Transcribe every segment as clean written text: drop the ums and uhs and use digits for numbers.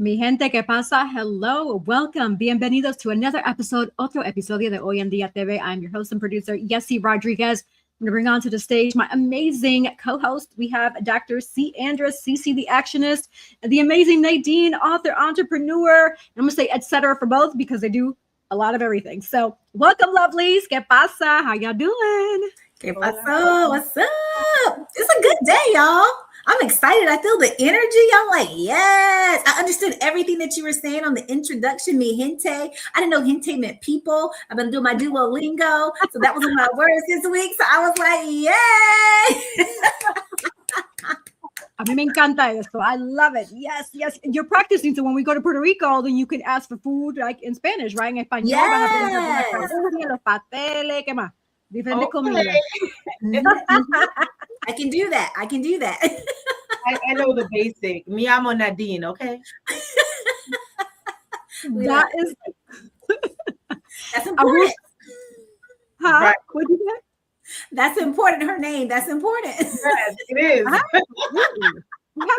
Mi gente, ¿qué pasa? Hello, welcome, bienvenidos to another episode, otro episodio de Hoy En Día TV. I'm your host and producer, Yessie Rodriguez. I'm going to bring on to the stage my amazing co-host. We have Dr. C. Andrus, CC the Actionist, and the amazing Nadine, author, entrepreneur. I'm going to say etc. for both because they do a lot of everything. So welcome, lovelies. ¿Qué pasa? How y'all doing? ¿Qué pasó? What's up? It's a good day, y'all. I'm excited. I feel the energy. I'm like, yes. I understood everything that you were saying on the introduction, mi gente. I didn't know gente meant people. I've been doing my Duolingo. So that was one of my words this week. So I was like, yay. A mí me encanta esto. I love it. Yes, yes. You're practicing. So when we go to Puerto Rico, then you can ask for food like in Spanish, right? En español. Yes. Los pasteles, ¿qué más? Diferentes comidas. I can do that. I can do that. I know the basic. Mi amo Nadine, okay? That's important. Huh? Right. What did you say? That's important. Her name. That's important. Yes, it is. Absolutely.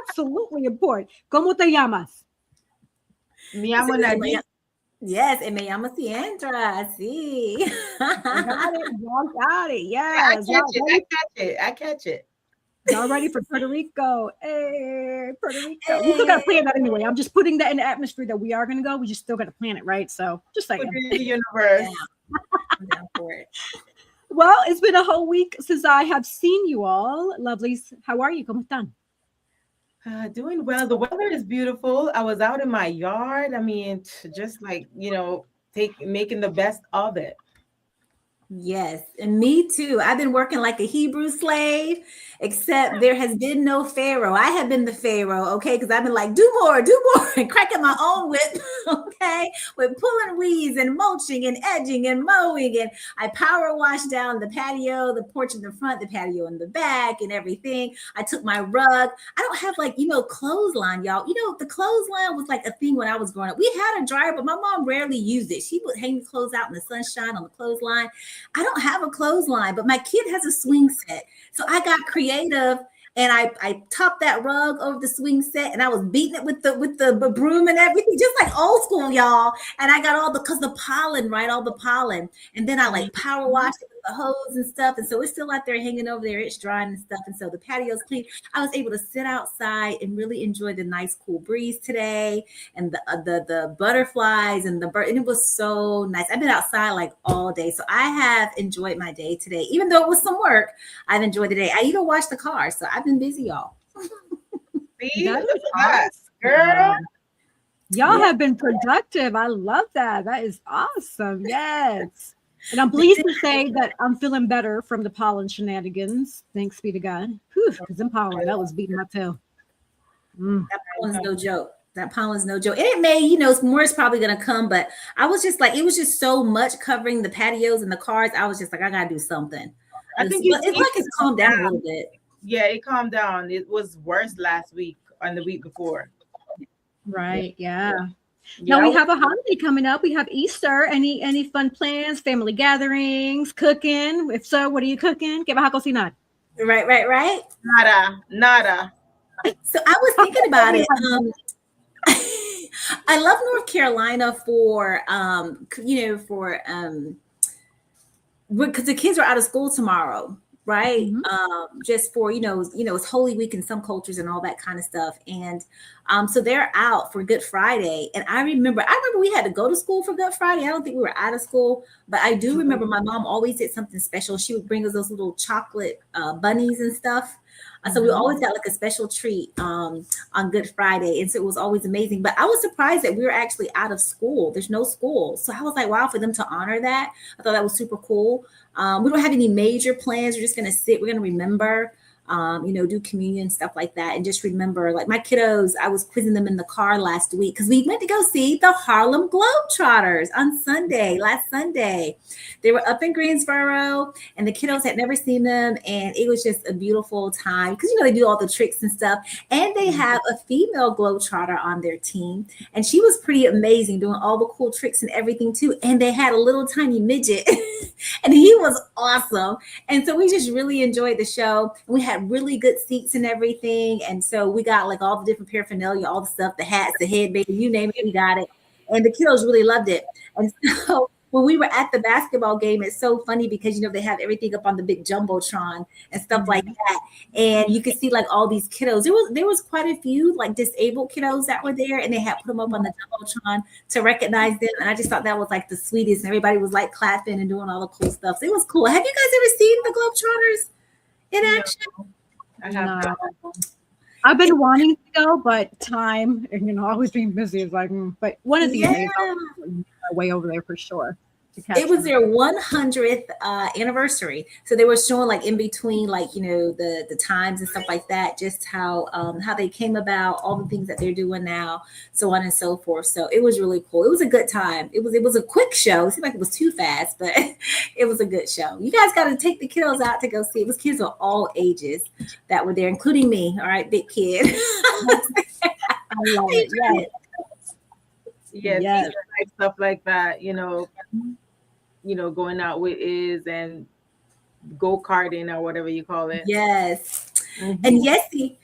Absolutely important. ¿Cómo te llamas? Mi amo Nadine. Yes, and me llamo Sandra. Sí. Got it. Y'all got it. Yes. I catch it. Y'all ready for Puerto Rico? Hey, Puerto Rico. We still got to plan that anyway. I'm just putting that in the atmosphere that we are going to go. We just still got to plan it, right? So just saying. Put it in the universe. I'm down for it. Well, it's been a whole week since I have seen you all. Lovelies, how are you? ¿Cómo están? Doing well. The weather is beautiful. I was out in my yard. I mean, just like, making the best of it. Yes, and me too. I've been working like a Hebrew slave, except there has been no Pharaoh. I have been the Pharaoh, okay? Because I've been like, do more, and cracking my own whip, okay? With pulling weeds and mulching and edging and mowing. And I power washed down the patio, the porch in the front, the patio in the back, and everything. I took my rug. I don't have clothesline, y'all. The clothesline was like a thing when I was growing up. We had a dryer, but my mom rarely used it. She would hang the clothes out in the sunshine on the clothesline. I don't have a clothesline, but my kid has a swing set. So I got creative and I topped that rug over the swing set and I was beating it with the broom and everything, just like old school, y'all. And I got all the pollen, right? All the pollen. And then I like power washed it with the hose and stuff. And so it's still out there hanging over there. It's drying and stuff. And so the patio's clean. I was able to sit outside and really enjoy the nice cool breeze today and the butterflies and the bird. And it was so nice. I've been outside like all day. So I have enjoyed my day today. Even though it was some work, I've enjoyed the day. I even washed the car. So I've been busy, y'all. See? That is Yes, girl. Y'all have been productive. I love that. That is awesome. Yes. And I'm pleased to say that I'm feeling better from the pollen shenanigans. Thanks be to God. Because in pollen, that was beating my tail. That pollen's no joke. That pollen's no joke. And it may, more is probably going to come. But I was just like, it was just so much covering the patios and the cars. I was just like, I got to do something. I think it's calmed down a little bit. Yeah, it calmed down. It was worse last week and the week before. Right. Yeah. Now we have a holiday coming up. We have Easter. Any fun plans? Family gatherings? Cooking? If so, what are you cooking? ¿Qué vas a cocinar? Right. Nada. So I was thinking about it. I love North Carolina because the kids are out of school tomorrow. Right. Mm-hmm. Just for, it's Holy Week in some cultures and all that kind of stuff. And so they're out for Good Friday. And I remember we had to go to school for Good Friday. I don't think we were out of school, but I do remember my mom always did something special. She would bring us those little chocolate bunnies and stuff. So we always got like a special treat on Good Friday. And so it was always amazing. But I was surprised that we were actually out of school. There's no school. So I was like, wow, for them to honor that. I thought that was super cool. We don't have any major plans. We're just going to sit. We're going to remember, do communion, stuff like that. And just remember, like my kiddos, I was quizzing them in the car last week because we went to go see the Harlem Globetrotters on last Sunday. They were up in Greensboro and the kiddos had never seen them. And it was just a beautiful time because, they do all the tricks and stuff. And they have a female Globetrotter on their team. And she was pretty amazing doing all the cool tricks and everything too. And they had a little tiny midget and he was awesome. And so we just really enjoyed the show. And we had had really good seats and everything. And so we got like all the different paraphernalia, all the stuff, the hats, the headband, you name it, we got it. And the kiddos really loved it. And so when we were at the basketball game, it's so funny because, you know, they have everything up on the big Jumbotron and stuff like that. And you could see like all these kiddos. There was quite a few like disabled kiddos that were there, and they had put them up on the Jumbotron to recognize them. And I just thought that was like the sweetest. And everybody was like clapping and doing all the cool stuff. So it was cool. Have you guys ever seen the Globetrotters in action? I have No. I've been wanting to go, but time and, you know, always being busy is like, but one of these days I'll be way over there for sure. It was their 100th anniversary, so they were showing like in between, like, you know, the times and stuff like that, just how they came about, all the things that they're doing now, so on and so forth. So it was really cool. It was a good time. It was a quick show. It seemed like it was too fast, but it was a good show. You guys got to take the kiddos out to go see. It was kids of all ages that were there, including me. All right, big kid. I love it. Yes. Stuff like that, you know, going out with and go-karting or whatever you call it. Yes. And Yessie,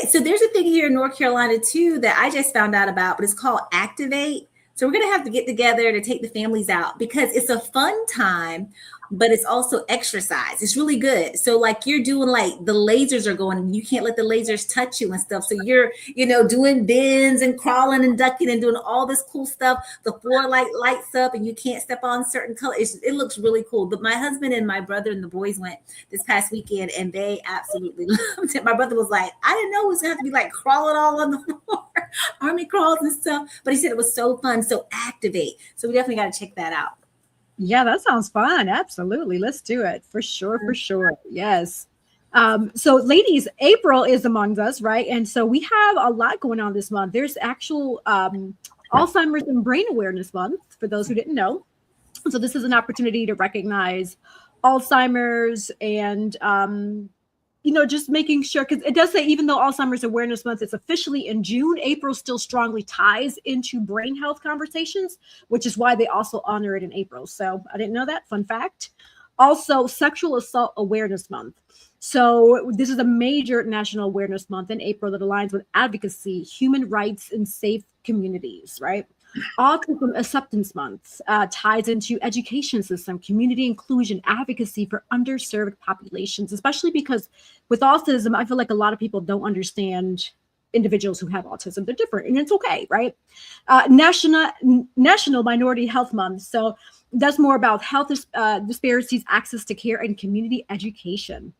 so there's a thing here in North Carolina too that I just found out about, but it's called Activate. So we're going to have to get together to take the families out because it's a fun time, but it's also exercise. It's really good. So like you're doing like the lasers are going and you can't let the lasers touch you and stuff. So you're, you know, doing bends and crawling and ducking and doing all this cool stuff. The floor lights up and you can't step on certain colors. It looks really cool. But my husband and my brother and the boys went this past weekend and they absolutely loved it. My brother was like, I didn't know it was going to have to be like crawling all on the floor, army crawls and stuff. But he said it was so fun. So Activate. So we definitely got to check that out. Yeah, that sounds fun. Absolutely. Let's do it for sure. For sure. Yes. So ladies, April is among us, right? And so we have a lot going on this month. There's actual Alzheimer's and Brain Awareness Month, for those who didn't know. So this is an opportunity to recognize Alzheimer's and, you know, just making sure, because it does say even though Alzheimer's Awareness Month is officially in June, April still strongly ties into brain health conversations, which is why they also honor it in April. So I didn't know that. Fun fact. Also, Sexual Assault Awareness Month. So this is a major national awareness month in April that aligns with advocacy, human rights, and safe communities, right? Autism Acceptance Month ties into education system, community inclusion, advocacy for underserved populations, especially because with autism, I feel like a lot of people don't understand individuals who have autism. They're different and it's okay, right? National Minority Health Month. So that's more about health disparities, access to care, and community education.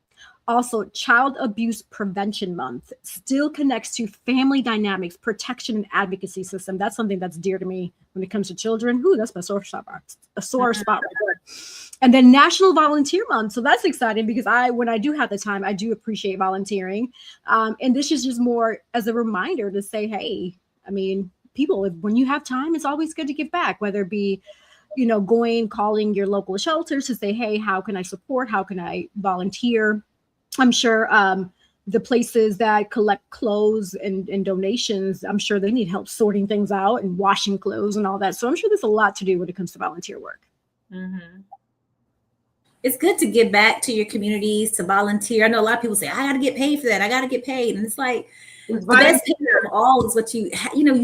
Also, Child Abuse Prevention Month still connects to family dynamics, protection, and advocacy system. That's something that's dear to me when it comes to children. Ooh, that's my sore spot. A sore spot right there. And then National Volunteer Month. So that's exciting because when I do have the time, I do appreciate volunteering. And this is just more as a reminder to say, hey, I mean, people, when you have time, it's always good to give back, whether it be, you know, calling your local shelters to say, hey, how can I support? How can I volunteer? I'm sure the places that collect clothes and donations, I'm sure they need help sorting things out and washing clothes and all that. So I'm sure there's a lot to do when it comes to volunteer work. Mm-hmm. It's good to give back to your communities, to volunteer. I know a lot of people say, I got to get paid for that. I got to get paid. And it's like, the best pay of all is what you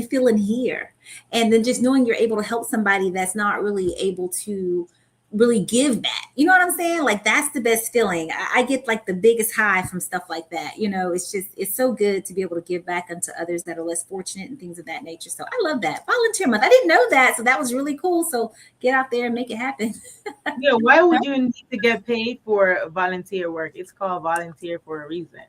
feel in here. And then just knowing you're able to help somebody that's not really able to really give back. You know what I'm saying? Like, that's the best feeling. I get like the biggest high from stuff like that. You know, it's so good to be able to give back unto others that are less fortunate and things of that nature. So I love that. Volunteer month. I didn't know that. So that was really cool. So get out there and make it happen. Yeah. Why would you need to get paid for volunteer work? It's called volunteer for a reason.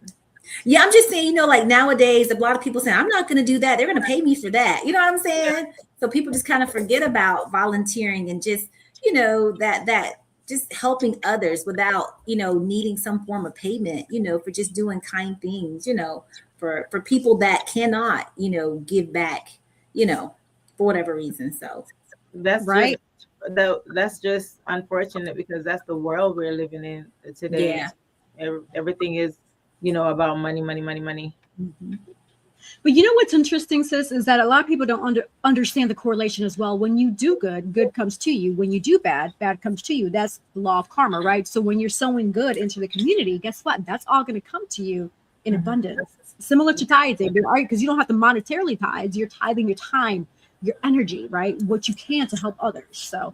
Yeah, I'm just saying, you know, like nowadays, a lot of people saying, I'm not going to do that. They're going to pay me for that. You know what I'm saying? So people just kind of forget about volunteering and just, you know, that just helping others without, you know, needing some form of payment, you know, for just doing kind things, you know, for people that cannot, you know, give back, you know, for whatever reason. So that's right. That's just unfortunate because that's the world we're living in today. Yeah. Everything is, you know, about money. Mm-hmm. But you know what's interesting, sis, is that a lot of people don't understand the correlation as well. When you do good, good comes to you. When you do bad, bad comes to you. That's the law of karma, right? So when you're sowing good into the community, guess what? That's all going to come to you in abundance. Similar to tithing, right? Because you don't have to monetarily tithe. You're tithing your time, your energy, right? What you can to help others. So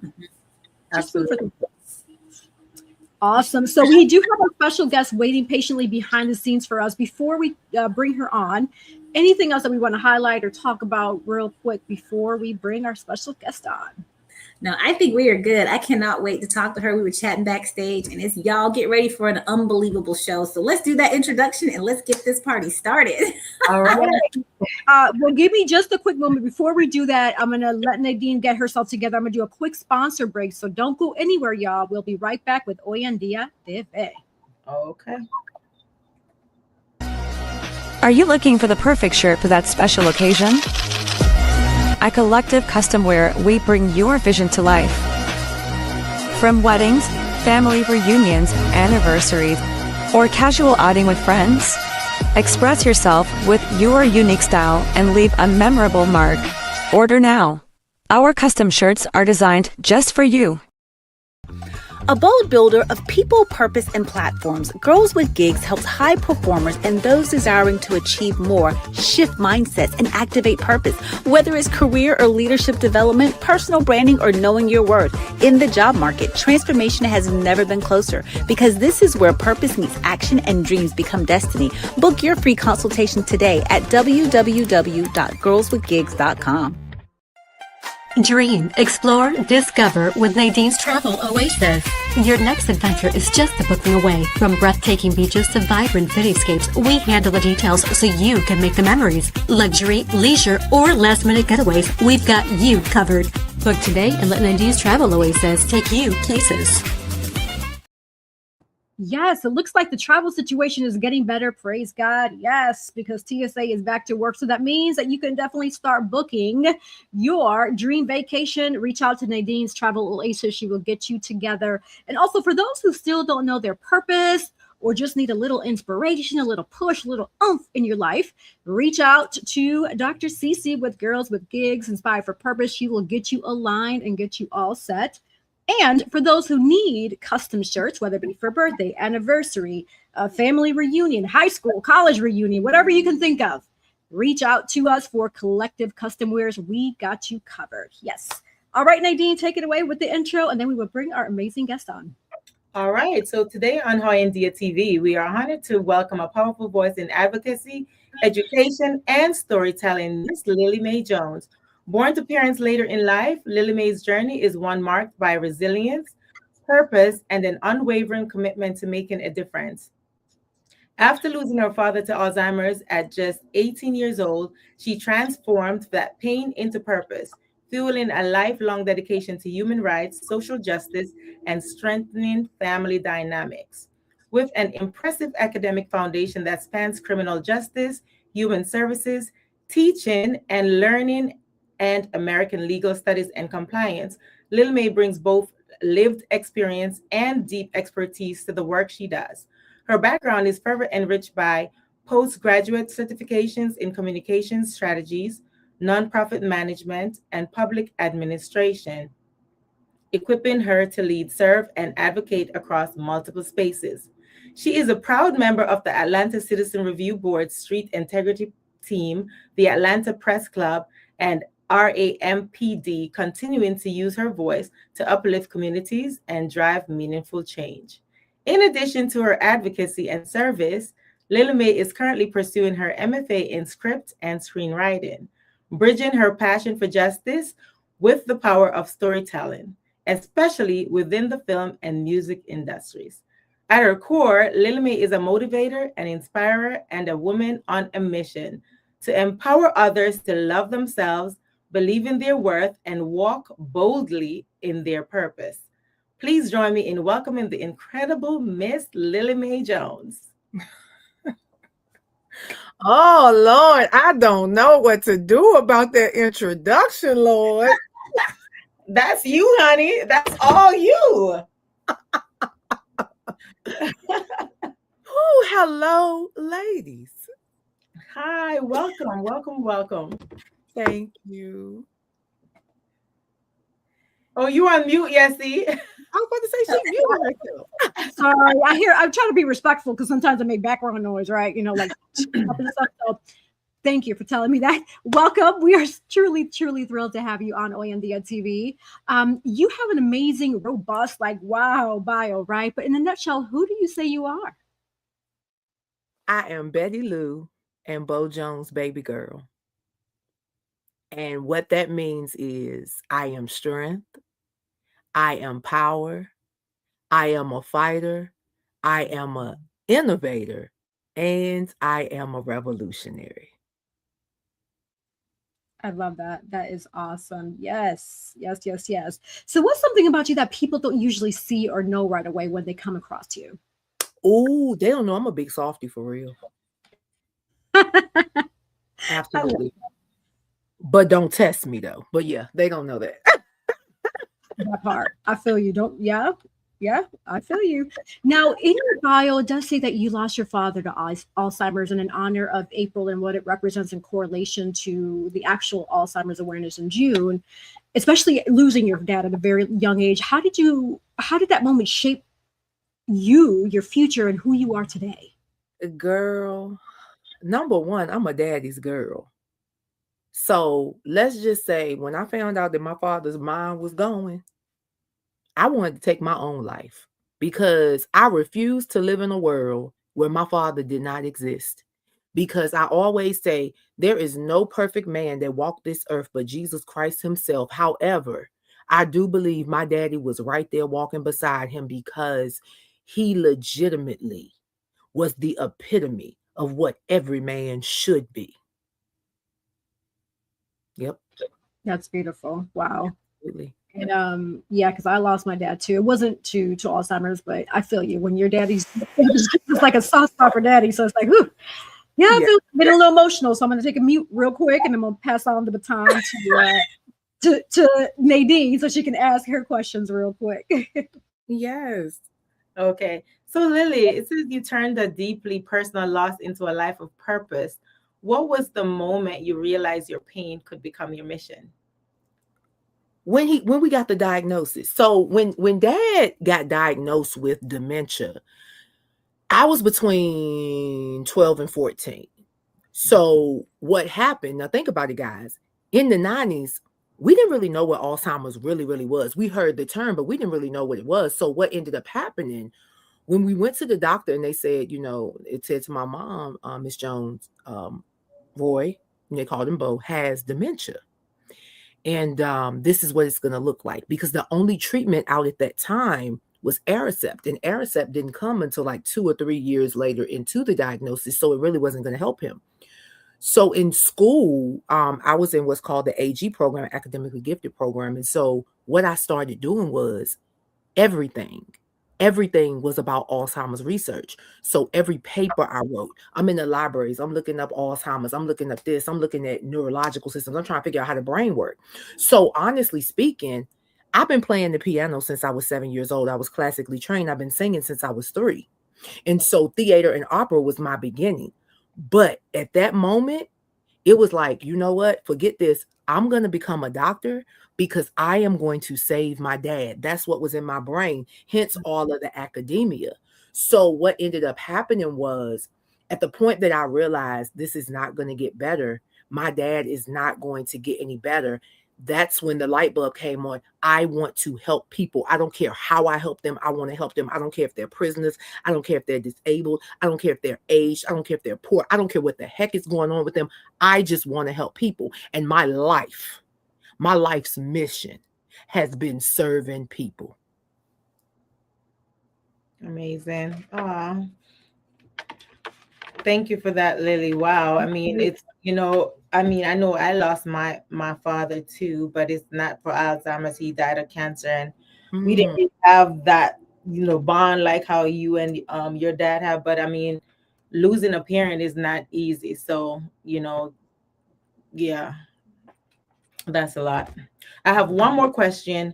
Absolutely. Awesome. So we do have a special guest waiting patiently behind the scenes for us. Before we bring her on, anything else that we want to highlight or talk about real quick before we bring our special guest on? No, I think we are good. I cannot wait to talk to her. We were chatting backstage, and it's y'all get ready for an unbelievable show. So let's do that introduction and let's get this party started. All right. Well, give me just a quick moment. Before we do that, I'm going to let Nadine get herself together. I'm going to do a quick sponsor break. So don't go anywhere, y'all. We'll be right back with Hoy En Día TV. Okay. Are you looking for the perfect shirt for that special occasion? At Collective Custom Wear, we bring your vision to life. From weddings, family reunions, anniversaries, or casual outing with friends, express yourself with your unique style and leave a memorable mark. Order now. Our custom shirts are designed just for you. A bold builder of people, purpose, and platforms, Girls with Gigs helps high performers and those desiring to achieve more shift mindsets and activate purpose. Whether it's career or leadership development, personal branding, or knowing your worth. In the job market, transformation has never been closer because this is where purpose meets action and dreams become destiny. Book your free consultation today at www.girlswithgigs.com. Dream, explore, discover with Nadine's Travel Oasis. Your next adventure is just a booking away. From breathtaking beaches to vibrant cityscapes, we handle the details so you can make the memories. Luxury, leisure, or last-minute getaways, we've got you covered. Book today and let Nadine's Travel Oasis take you places. Yes, it looks like the travel situation is getting better. Praise God. Yes, because TSA is back to work. So that means that you can definitely start booking your dream vacation. Reach out to Nadine's Travel Oasis. She will get you together. And also for those who still don't know their purpose or just need a little inspiration, a little push, a little oomph in your life, reach out to Dr. Cece with Girls with Gigs, Inspired for Purpose. She will get you aligned and get you all set. And for those who need custom shirts, whether it be for birthday, anniversary, family reunion, high school, college reunion, whatever you can think of, reach out to us for Collective Custom Wears. We got you covered. Yes. All right, Nadine, take it away with the intro, and then we will bring our amazing guest on. All right. So today on Hoy En Día TV, we are honored to welcome a powerful voice in advocacy, education, and storytelling, Miss Lillie Mae Jones. Born to parents later in life, Lillie Mae's journey is one marked by resilience, purpose, and an unwavering commitment to making a difference. After losing her father to Alzheimer's at just 18 years old, she transformed that pain into purpose, fueling a lifelong dedication to human rights, social justice, and strengthening family dynamics. With an impressive academic foundation that spans criminal justice, human services, teaching and learning, and American legal studies and compliance, Lillie Mae brings both lived experience and deep expertise to the work she does. Her background is further enriched by postgraduate certifications in communications strategies, nonprofit management, and public administration, equipping her to lead, serve, and advocate across multiple spaces. She is a proud member of the Atlanta Citizen Review Board's Street Integrity Team, the Atlanta Press Club, and RAMPD, continuing to use her voice to uplift communities and drive meaningful change. In addition to her advocacy and service, Lillie Mae is currently pursuing her MFA in script and screenwriting, bridging her passion for justice with the power of storytelling, especially within the film and music industries. At her core, Lillie Mae is a motivator, an inspirer, and a woman on a mission to empower others to love themselves, believe in their worth, and walk boldly in their purpose. Please join me in welcoming the incredible Miss Lillie Mae Jones. Oh, Lord, I don't know what to do about that introduction, Lord. That's you, honey. That's all you. Oh, hello, ladies. Hi, welcome. Thank you. Oh, you on mute, Yessie? I was about to say she muted herself. Sorry, I'm trying to be respectful because sometimes I make background noise, right? Like up and stuff. So thank you for telling me that. Welcome. We are truly thrilled to have you on Hoy En Día TV. You have an amazing, robust, wow bio, right? But in a nutshell, who do you say you are? I am Betty Lou and Bo Jones' baby girl. And what that means is I am strength, I am power, I am a fighter, I am an innovator, and I am a revolutionary. I love that. That is awesome. Yes. So what's something about you that people don't usually see or know right away when they come across you? Oh, they don't know I'm a big softie for real. Absolutely. But don't test me though. But yeah, they don't know that. That part. I feel you. Yeah, I feel you. Now, in your bio, it does say that you lost your father to Alzheimer's, and in honor of April and what it represents in correlation to the actual Alzheimer's awareness in June, especially losing your dad at a very young age. How did that moment shape you, your future, and who you are today? Girl, number one, I'm a daddy's girl. So let's just say when I found out that my father's mind was going, I wanted to take my own life because I refused to live in a world where my father did not exist. Because I always say there is no perfect man that walked this earth but Jesus Christ himself. However, I do believe my daddy was right there walking beside him because he legitimately was the epitome of what every man should be. Yep. That's beautiful. Wow. Absolutely. And yeah, because I lost my dad too. It wasn't to Alzheimer's, but I feel you when your daddy's just like a soft spot for daddy. So it's like, whew. Yeah, I feel getting a little emotional. So I'm gonna take a mute real quick and I'm gonna pass on the baton to Nadine so she can ask her questions real quick. Yes. Okay. So Lillie, it says you turned a deeply personal loss into a life of purpose. What was the moment you realized your pain could become your mission? When we got the diagnosis. So when dad got diagnosed with dementia, I was between 12 and 14. So what happened? Now think about it, guys. In the 90s, we didn't really know what Alzheimer's really was. We heard the term, but we didn't really know what it was. So what ended up happening when we went to the doctor and they said, it said to my mom, Miss Jones, Roy, and they called him Bo, has dementia. And this is what it's going to look like, because the only treatment out at that time was Aricept, and Aricept didn't come until like 2 or 3 years later into the diagnosis. So it really wasn't going to help him. So in school, I was in what's called the AG program, academically gifted program. And so what I started doing was everything was about Alzheimer's research. So every paper I wrote, I'm in the libraries, I'm looking up Alzheimer's, I'm looking up this, I'm looking at neurological systems, I'm trying to figure out how the brain works. So honestly speaking, I've been playing the piano since I was 7 years old. I was classically trained. I've been singing since I was 3. And so theater and opera was my beginning. But at that moment, it was like, you know what? Forget this. I'm going to become a doctor because I am going to save my dad. That's what was in my brain, hence all of the academia. So what ended up happening was, at the point that I realized this is not going to get better, my dad is not going to get any better, that's when the light bulb came on. I want to help people. I don't care how I help them. I want to help them. I don't care if they're prisoners. I don't care if they're disabled. I don't care if they're aged. I don't care if they're poor. I don't care what the heck is going on with them. I just want to help people. And my life's mission has been serving people. Amazing. Thank you for that, Lillie. Wow. I mean, it's, I know I lost my father too, but it's not for Alzheimer's. He died of cancer, and we didn't really have that, bond like how you and your dad have. But I mean, losing a parent is not easy. So, yeah, that's a lot. I have one more question.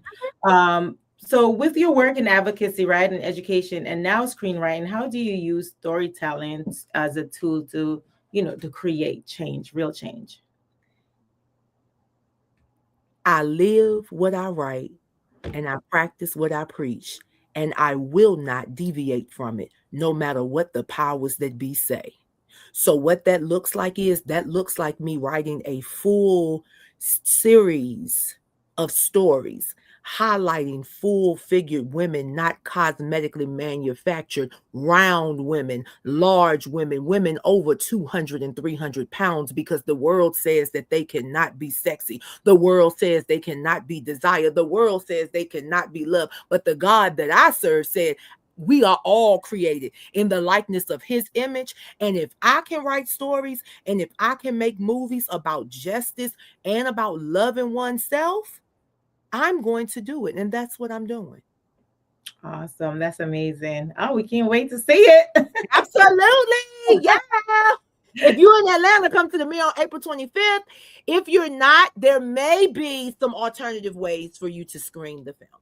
So with your work in advocacy, right, and education, and now screenwriting, how do you use storytelling as a tool to to create change, real change? I live what I write and I practice what I preach, and I will not deviate from it, no matter what the powers that be say. So what that looks like me writing a full series of stories highlighting full-figured women, not cosmetically manufactured, round women, large women, women over 200 and 300 pounds, because the world says that they cannot be sexy. The world says they cannot be desired. The world says they cannot be loved. But the God that I serve said, we are all created in the likeness of his image. And if I can write stories and if I can make movies about justice and about loving oneself, I'm going to do it. And that's what I'm doing. Awesome. That's amazing. Oh, we can't wait to see it. Absolutely. Yeah. If you're in Atlanta, come to the Mirror on April 25th. If you're not, there may be some alternative ways for you to screen the film.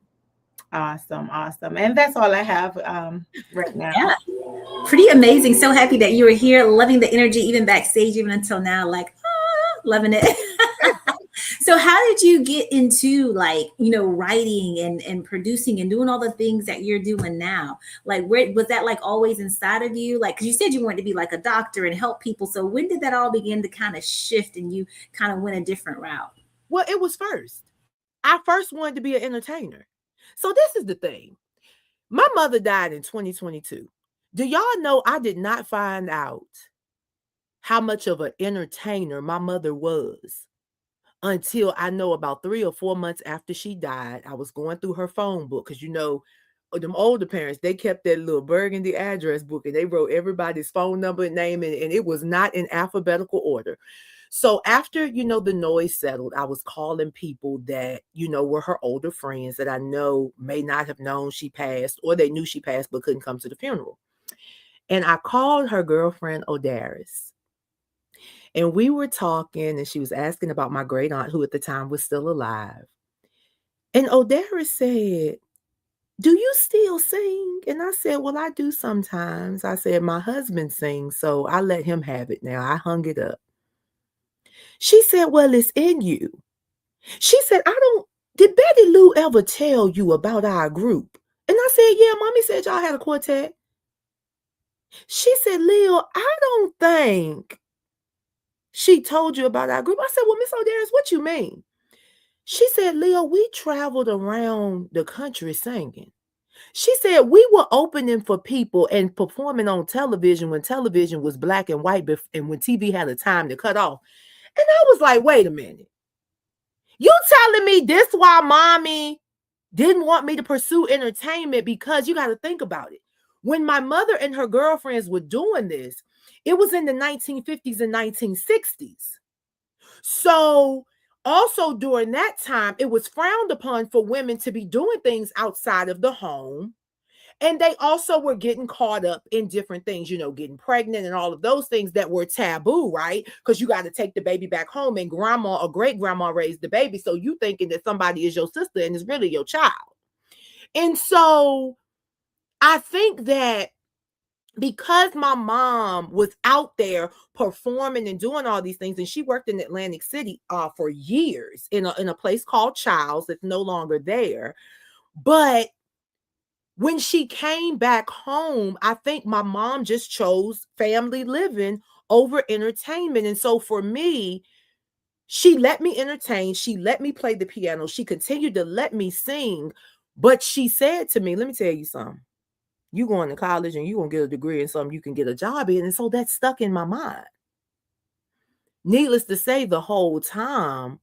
Awesome. And that's all I have right now. Yeah. Pretty amazing. So happy that you were here, loving the energy, even backstage, even until now, like, loving it. So how did you get into writing and producing and doing all the things that you're doing now? Like, where was that, like, always inside of you? Like, because you said you wanted to be like a doctor and help people. So when did that all begin to kind of shift and you kind of went a different route? Well, it was first. I first wanted to be an entertainer. So this is the thing. My mother died in 2022. Do y'all know I did not find out how much of an entertainer my mother was until I know about 3 or 4 months after she died. I was going through her phone book because, them older parents, they kept that little burgundy address book and they wrote everybody's phone number and name, and it was not in alphabetical order. So after, the noise settled, I was calling people that, were her older friends that I know may not have known she passed, or they knew she passed but couldn't come to the funeral. And I called her girlfriend, Odaris. And we were talking, and she was asking about my great aunt, who at the time was still alive. And Odaris said, "Do you still sing?" And I said, "Well, I do sometimes." I said, "My husband sings, so I let him have it now." I hung it up. She said, "Well, it's in you." She said, "Did Betty Lou ever tell you about our group?" And I said, "Yeah, Mommy said y'all had a quartet." She said, "Lil, I don't think she told you about our group." I said, "Well, Miss Odaris, what you mean?" She said, "Lil, we traveled around the country singing." She said, "We were opening for people and performing on television when television was black and white and when TV had a time to cut off." And I was like, wait a minute. You telling me this why Mommy didn't want me to pursue entertainment? Because you got to think about it. When my mother and her girlfriends were doing this, it was in the 1950s and 1960s. So also during that time, it was frowned upon for women to be doing things outside of the home. And they also were getting caught up in different things, getting pregnant and all of those things that were taboo, right? Because you got to take the baby back home and grandma or great grandma raised the baby. So you thinking that somebody is your sister and it's really your child. And so I think that because my mom was out there performing and doing all these things, and she worked in Atlantic City for years in a place called Childs that's no longer there. But when she came back home, I think my mom just chose family living over entertainment. And so for me, she let me entertain. She let me play the piano. She continued to let me sing. But she said to me, "Let me tell you something. You going to college and you going to get a degree in something you can get a job in." And so that stuck in my mind. Needless to say, the whole time,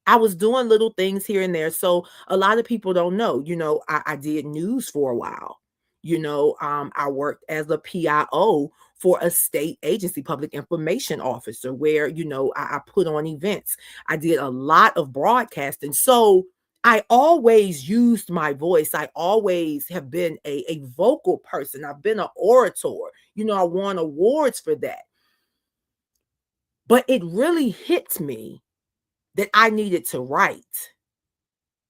I was doing little things here and there. So a lot of people don't know, I did news for a while. I worked as a PIO for a state agency, public information officer, where, I put on events. I did a lot of broadcasting. So I always used my voice. I always have been a vocal person. I've been an orator. I won awards for that. But it really hit me that I needed to write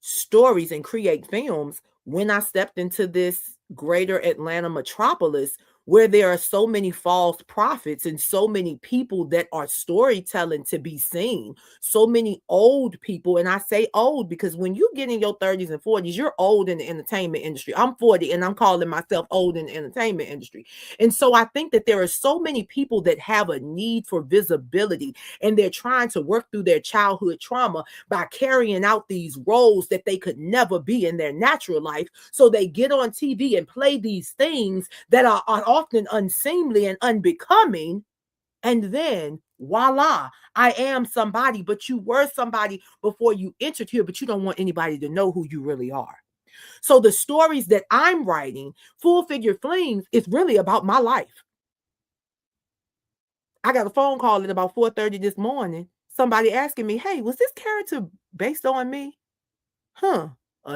stories and create films when I stepped into this greater Atlanta metropolis where there are so many false prophets and so many people that are storytelling to be seen, so many old people. And I say old because when you get in your 30s and 40s, you're old in the entertainment industry. I'm 40 and I'm calling myself old in the entertainment industry. And so I think that there are so many people that have a need for visibility, and they're trying to work through their childhood trauma by carrying out these roles that they could never be in their natural life. So they get on TV and play these things that are often unseemly and unbecoming. And then voila, I am somebody, but you were somebody before you entered here, but you don't want anybody to know who you really are. So the stories that I'm writing, Full Figure Flings, is really about my life. I got a phone call at about 4:30 this morning. Somebody asking me, hey, was this character based on me? A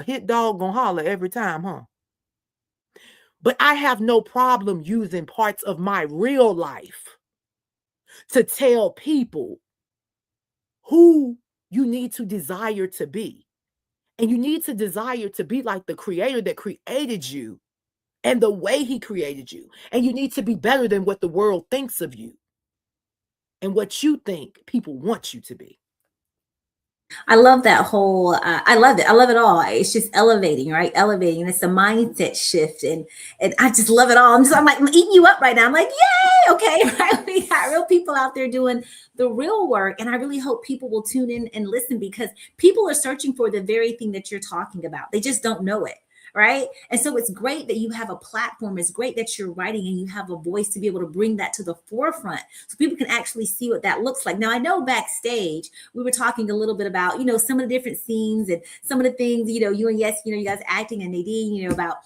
hit dog gonna holler every time, huh? But I have no problem using parts of my real life to tell people who you need to desire to be. And you need to desire to be like the creator that created you and the way he created you. And you need to be better than what the world thinks of you and what you think people want you to be. I love that whole, I love it. I love it all. It's just elevating, right? Elevating. And it's a mindset shift. And I just love it all. I'm like, I'm eating you up right now. I'm like, yay. Okay. Right. We got real people out there doing the real work. And I really hope people will tune in and listen, because people are searching for the very thing that you're talking about. They just don't know it. Right. And so it's great that you have a platform. It's great that you're writing and you have a voice to be able to bring that to the forefront so people can actually see what that looks like. Now, I know backstage we were talking a little bit about, some of the different scenes and some of the things, you and Yes, you guys acting, and Nadine, about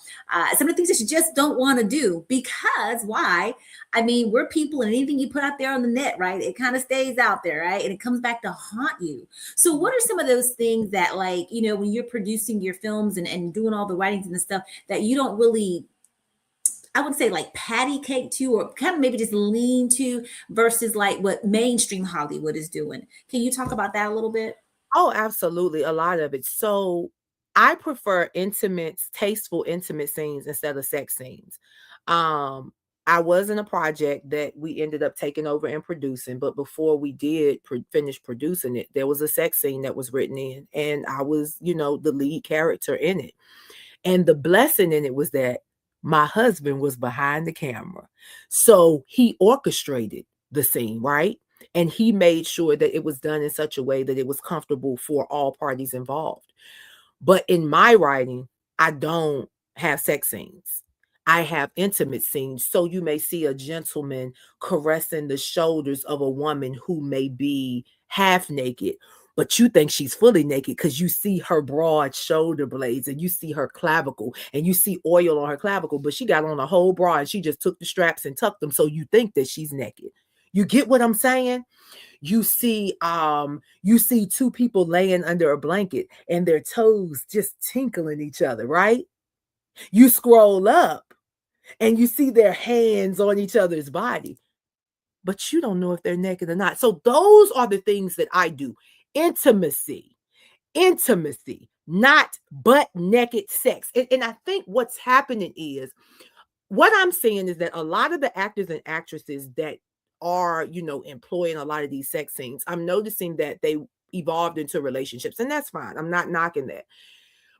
some of the things that you just don't want to do, because why? I mean, we're people, and anything you put out there on the net, right, it kind of stays out there, right? And it comes back to haunt you. So what are some of those things that, like, when you're producing your films and doing all the writings and the stuff, that you don't really, I would say, like patty cake to, or kind of maybe just lean to, versus like what mainstream Hollywood is doing? Can you talk about that a little bit? Oh, absolutely. A lot of it. So I prefer tasteful, intimate scenes instead of sex scenes. I was in a project that we ended up taking over and producing, but before we did finish producing it, there was a sex scene that was written in, and I was, the lead character in it. And the blessing in it was that my husband was behind the camera. So he orchestrated the scene, right? And he made sure that it was done in such a way that it was comfortable for all parties involved. But in my writing, I don't have sex scenes. I have intimate scenes. So you may see a gentleman caressing the shoulders of a woman who may be half naked, but you think she's fully naked because you see her broad shoulder blades and you see her clavicle and you see oil on her clavicle, but she got on a whole bra and she just took the straps and tucked them. So you think that she's naked. You get what I'm saying? You see two people laying under a blanket and their toes just tinkling each other, right? You scroll up and you see their hands on each other's body, but you don't know if they're naked or not. So those are the things that I do. Intimacy, not butt naked sex. And I think what's happening is, what I'm seeing is that a lot of the actors and actresses that are, employing a lot of these sex scenes, I'm noticing that they evolved into relationships, and that's fine. I'm not knocking that.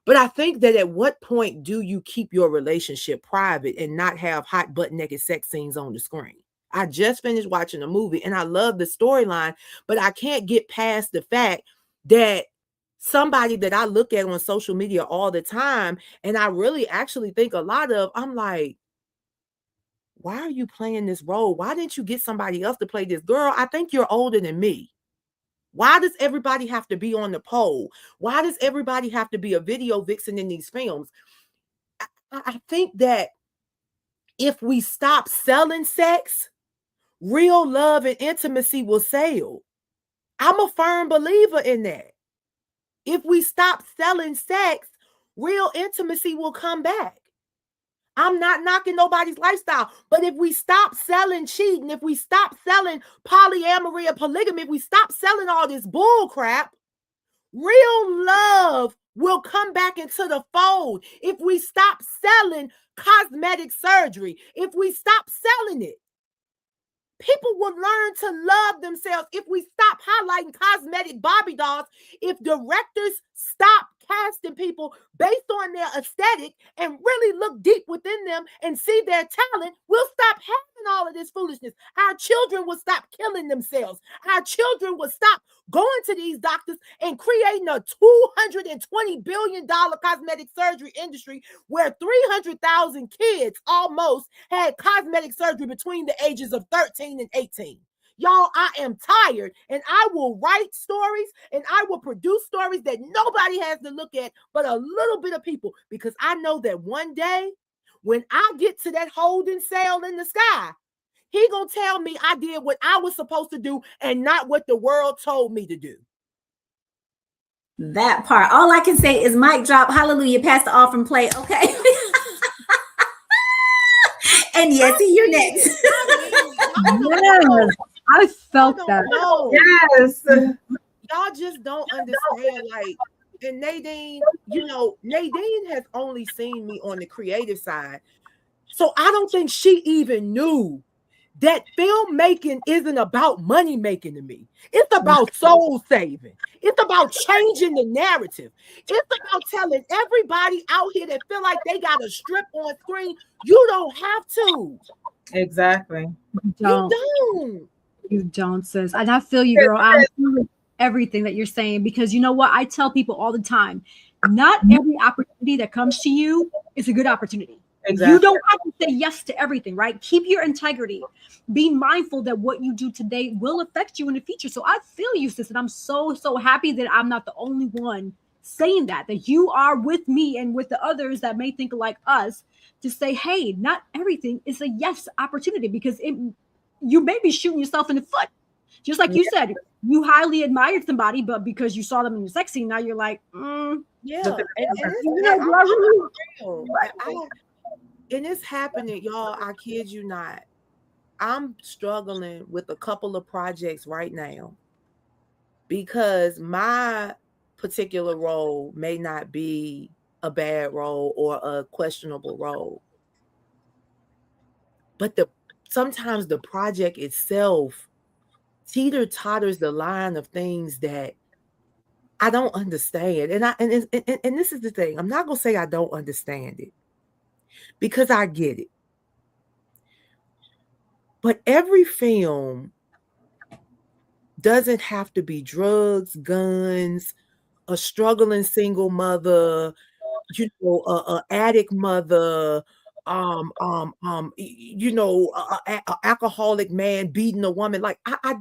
But I think that at what point do you keep your relationship private and not have hot butt naked sex scenes on the screen? I just finished watching a movie and I love the storyline, but I can't get past the fact that somebody that I look at on social media all the time, and I really actually think a lot of, I'm like, why are you playing this role? Why didn't you get somebody else to play this? Girl, I think you're older than me. Why does everybody have to be on the pole? Why does everybody have to be a video vixen in these films? I think that if we stop selling sex, real love and intimacy will sail. I'm a firm believer in that. If we stop selling sex, real intimacy will come back. I'm not knocking nobody's lifestyle, but if we stop selling cheating, if we stop selling polyamory and polygamy, if we stop selling all this bull crap, real love will come back into the fold. If we stop selling cosmetic surgery, if we stop selling it, people will learn to love themselves. If we stop highlighting cosmetic Barbie dolls, if directors stop casting people based on their aesthetic and really look deep within them and see their talent, we'll stop having all of this foolishness. Our children will stop killing themselves. Our children will stop going to these doctors and creating a $220 billion cosmetic surgery industry where 300,000 kids almost had cosmetic surgery between the ages of 13 and 18. Y'all, I am tired, and I will write stories and I will produce stories that nobody has to look at but a little bit of people, because I know that one day when I get to that holding cell in the sky, he gonna tell me I did what I was supposed to do and not what the world told me to do. That part. All I can say is mic drop, hallelujah, pass the offering plate, okay? And yes, you're next. Yes, I felt that. Yes. Y'all just don't understand. Like, and Nadine, Nadine has only seen me on the creative side. So I don't think she even knew that filmmaking isn't about money making to me. It's about soul saving. It's about changing the narrative. It's about telling everybody out here that feel like they got a strip on screen, you don't have to. Exactly. You don't, sis. And I feel you, girl. I'm feeling everything that you're saying, because you know what? I tell people all the time, not every opportunity that comes to you is a good opportunity. Exactly. You don't have to say yes to everything, right? Keep your integrity. Be mindful that what you do today will affect you in the future. So I feel you, sis, and I'm so happy that I'm not the only one saying that you are with me and with the others that may think like us to say, hey, not everything is a yes opportunity, because you may be shooting yourself in the foot. Just like you said, you highly admired somebody, but because you saw them in the sex scene, now you're like, yeah. And it's happening, y'all. I kid you not. I'm struggling with a couple of projects right now because my particular role may not be a bad role or a questionable role. But sometimes the project itself teeter-totters the line of things that I don't understand. And this is the thing. I'm not going to say I don't understand it, because I get it. But every film doesn't have to be drugs, guns, a struggling single mother, a addict mother, an alcoholic man beating a woman. Like, I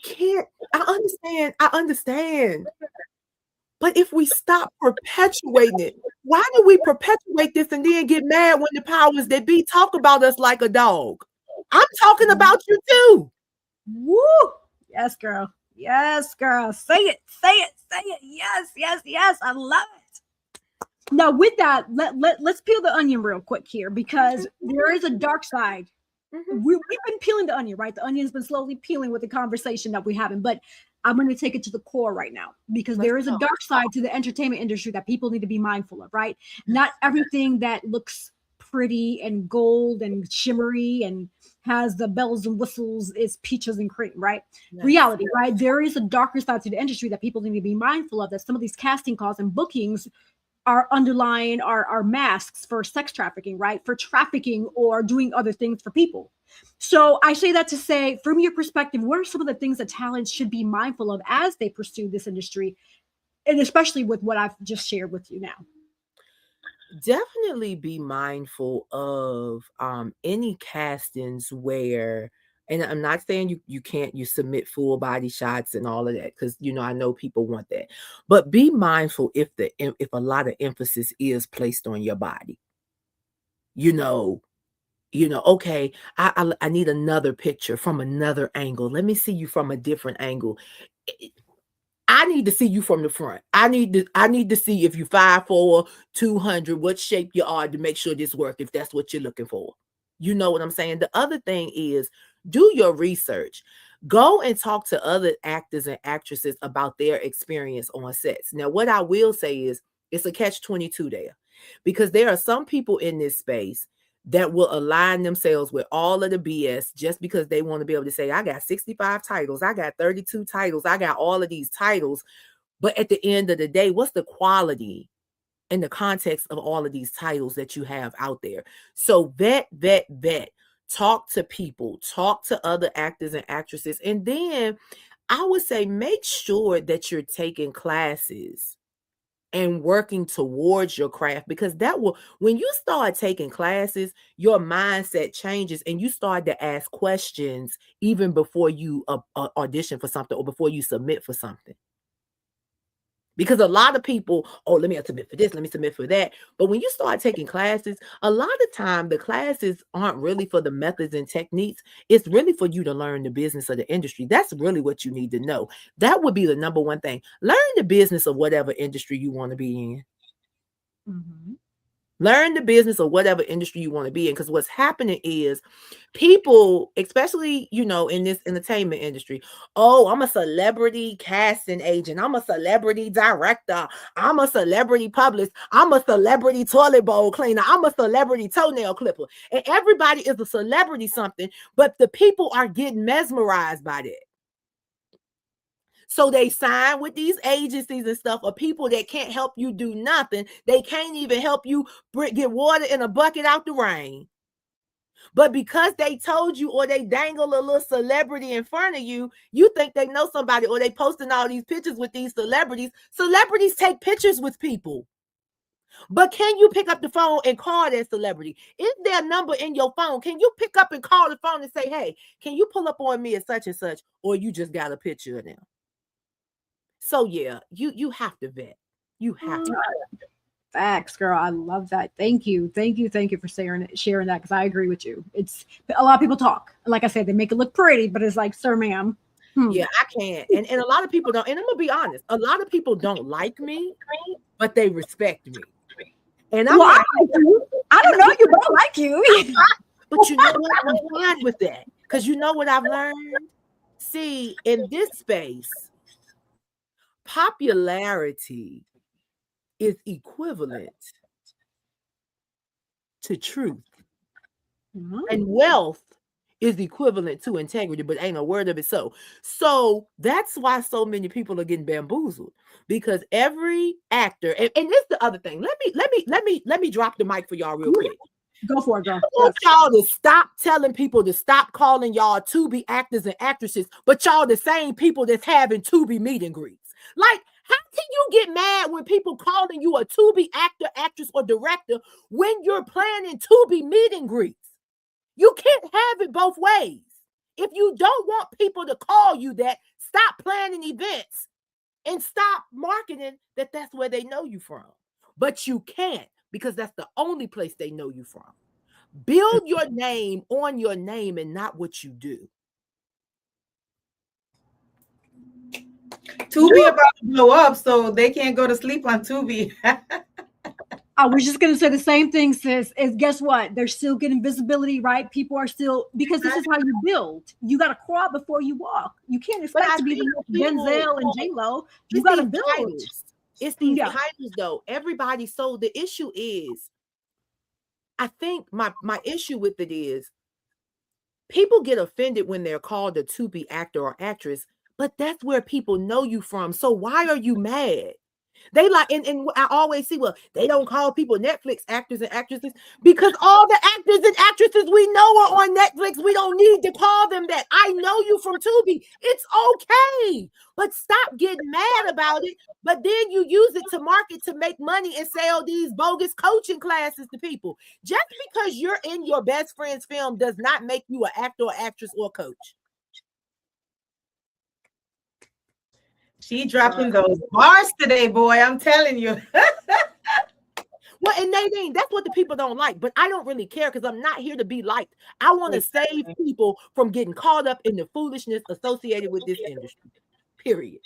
can't. I understand. But if we stop perpetuating it, why do we perpetuate this and then get mad when the powers that be talk about us like a dog? I'm talking about you too. Woo! Yes, girl. Yes, girl. Say it. Say it. Say it. Yes, yes, yes. I love it. Now, with that, let's peel the onion real quick here, because there is a dark side. We've been peeling the onion, right? The onion's been slowly peeling with the conversation that we're having, but I'm going to take it to the core right now, because there is a dark side to the entertainment industry that people need to be mindful of, right? Not everything that looks pretty and gold and shimmery and has the bells and whistles is peaches and cream, right? Yes. Reality, right? There is a darker side to the industry that people need to be mindful of, that some of these casting calls and bookings are underlying are masks for sex trafficking, right? For trafficking or doing other things for people. So I say that to say, from your perspective, what are some of the things that talents should be mindful of as they pursue this industry? And especially with what I've just shared with you now. Definitely be mindful of any castings where, and I'm not saying you can't submit full body shots and all of that, because I know people want that, but be mindful if a lot of emphasis is placed on your body. Okay, I need another picture from another angle. Let me see you from a different angle. I need to see you from the front. I need to see if you 5'4", 200, what shape you are, to make sure this works, if that's what you're looking for. You know what I'm saying? The other thing is, do your research. Go and talk to other actors and actresses about their experience on sets. Now, what I will say is, it's a catch-22 there. because there are some people in this space that will align themselves with all of the BS just because they want to be able to say, I got 65 titles, I got 32 titles, I got all of these titles. But at the end of the day, what's the quality in the context of all of these titles that you have out there? So vet. Talk to people, talk to other actors and actresses. And then I would say make sure that you're taking classes and working towards your craft, because that will, when you start taking classes, your mindset changes and you start to ask questions even before you audition for something or before you submit for something. Because a lot of people, oh, let me submit for this, let me submit for that. But when you start taking classes, a lot of time the classes aren't really for the methods and techniques. It's really for you to learn the business of the industry. That's really what you need to know. That would be the number one thing. Learn the business of whatever industry you want to be in. Mm-hmm. Learn the business of whatever industry you want to be in, because what's happening is people, especially, you know, in this entertainment industry, oh, I'm a celebrity casting agent, I'm a celebrity director, I'm a celebrity publicist, I'm a celebrity toilet bowl cleaner, I'm a celebrity toenail clipper. And everybody is a celebrity something, but the people are getting mesmerized by that. So they sign with these agencies and stuff of people that can't help you do nothing. They can't even help you get water in a bucket out the rain. But because they told you, or they dangle a little celebrity in front of you, you think they know somebody, or they posting all these pictures with these celebrities. Celebrities take pictures with people. But can you pick up the phone and call that celebrity? Is there a number in your phone? Can you pick up and call the phone and say, hey, can you pull up on me as such and such? Or you just got a picture of them? So yeah, you have to vet. You have to. Facts, girl. I love that. Thank you for sharing that, because I agree with you. It's a lot of people talk. Like I said, they make it look pretty, but it's like, sir, ma'am. Yeah, I can't. And a lot of people don't. And I'm gonna be honest. A lot of people don't like me, but they respect me. And I'm like, I don't know you, but I like you. But you know what? I'm fine with that, because you know what I've learned. See, in this space, popularity is equivalent to truth. Mm-hmm. And wealth is equivalent to integrity, but ain't a word of it so. So that's why so many people are getting bamboozled, because every actor, and this is the other thing. Let me drop the mic for y'all real quick. Go for it, girl. I want y'all to stop telling people to stop calling y'all to-be actors and actresses, but y'all the same people that's having to-be meet and greets. Like, how can you get mad when people calling you a to-be actor, actress, or director when you're planning to-be meet and greets? You can't have it both ways. If you don't want people to call you that, stop planning events and stop marketing that that's where they know you from. But you can't, because that's the only place they know you from. Build your name on your name and not what you do. Tubi about to blow up, so they can't go to sleep on Tubi. I was just going to say the same thing, sis. Is guess what? They're still getting visibility, right? People are still, because this is how you build. You got to crawl before you walk. You can't expect to be the Denzel and J-Lo. You got to build. Titles. It's these titles, though. Everybody. So the issue is, I think my issue with it is, people get offended when they're called a to-be actor or actress, but that's where people know you from. So why are you mad? They like, and I always see, well, they don't call people Netflix actors and actresses, because all the actors and actresses we know are on Netflix. We don't need to call them that. I know you from Tubi. It's okay, but stop getting mad about it. But then you use it to market, to make money and sell these bogus coaching classes to people. Just because you're in your best friend's film does not make you an actor or actress or coach. She dropping those bars today, boy. I'm telling you. Well, and Nadine, that's what the people don't like. But I don't really care, because I'm not here to be liked. I want to save people from getting caught up in the foolishness associated with this industry. Period.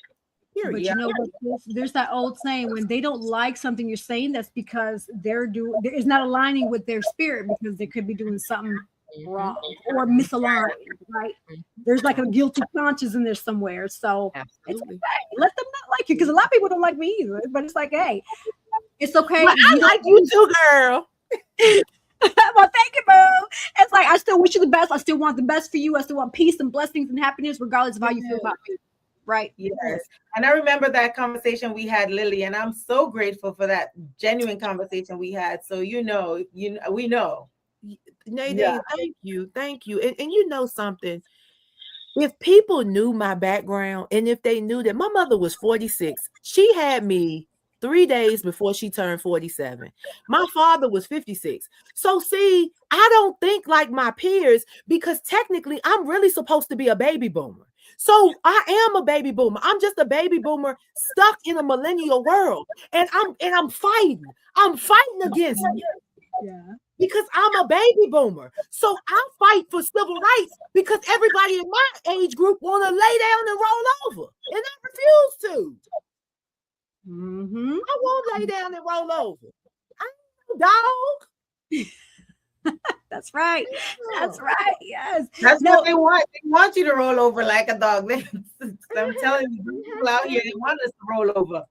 But you know what? There's that old saying, when they don't like something you're saying, that's because it's not aligning with their spirit, because they could be doing something wrong or misaligned, right? There's like a guilty conscience in there somewhere. So it's okay. Let them not like you, because a lot of people don't like me either. But it's like, hey, It's okay. Well, I like you too, girl. Well, thank you, boo. It's like I still wish you the best. I still want the best for you. I still want peace and blessings and happiness, regardless of how you feel about me. Right? Yes. And I remember that conversation we had, Lily, and I'm so grateful for that genuine conversation we had. So we know. Nadine, thank you. And you know something. If people knew my background, and if they knew that my mother was 46, she had me 3 days before she turned 47. My father was 56. So see, I don't think like my peers, because technically I'm really supposed to be a baby boomer. So I am a baby boomer. I'm just a baby boomer stuck in a millennial world. And I'm fighting. I'm fighting against it. Yeah. Because I'm a baby boomer. So I fight for civil rights because everybody in my age group want to lay down and roll over. And I refuse to. Mm-hmm. I won't lay down and roll over. I'm a dog. That's right. That's right. Yes. That's what they want. They want you to roll over like a dog. I'm telling you, people out here, they want us to roll over.